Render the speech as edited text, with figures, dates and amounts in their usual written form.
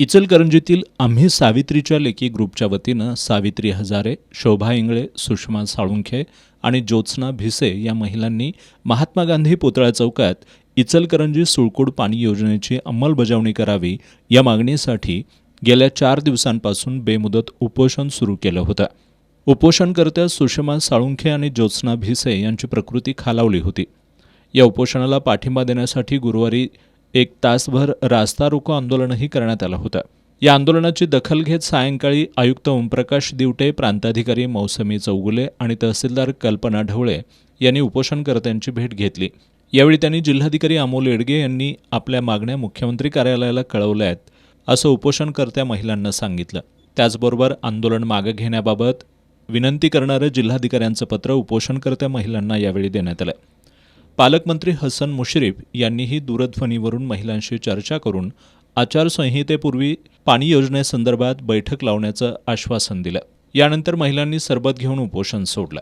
इचलकरंजीतील आम्ही सावित्रीच्या लेकी ग्रुपच्या वतीनं सावित्री हजारे, शोभा इंगळे, सुषमा साळुंखे आणि ज्योत्स्ना भिसे या महिलांनी महात्मा गांधी पुतळा चौकात इचलकरंजी सुळकूड पाणी योजनेची अंमलबजावणी करावी या मागणीसाठी गेल्या 4 दिवसांपासून बेमुदत उपोषण सुरू केलं होतं. उपोषणकर्त्या सुषमा साळुंखे आणि ज्योत्स्ना भिसे यांची प्रकृती खालावली होती. या उपोषणाला पाठिंबा देण्यासाठी गुरुवारी 1 तासभर रास्ता रोको आंदोलनही करण्यात आलं होतं. या आंदोलनाची दखल घेत सायंकाळी आयुक्त ओमप्रकाश दिवटे, प्रांताधिकारी मौसमी चौगुले आणि तहसीलदार कल्पना ढवळे यांनी उपोषणकर्त्यांची भेट घेतली. यावेळी त्यांनी जिल्हाधिकारी अमोल येडगे यांनी आपल्या मागण्या मुख्यमंत्री कार्यालयाला कळवल्या आहेत असं उपोषणकर्त्या महिलांना सांगितलं. त्याचबरोबर आंदोलन मागे घेण्याबाबत विनंती करणारं जिल्हाधिकाऱ्यांचं पत्र उपोषणकर्त्या महिलांना यावेळी देण्यात आलं. पालकमंत्री हसन मुश्रीफ यांनीही दूरध्वनीवरून महिलांशी चर्चा करून आचारसंहितेपूर्वी पाणी योजनेसंदर्भात बैठक लावण्याचं आश्वासन दिलं. यानंतर महिलांनी सरबत घेऊन उपोषण सोडलं.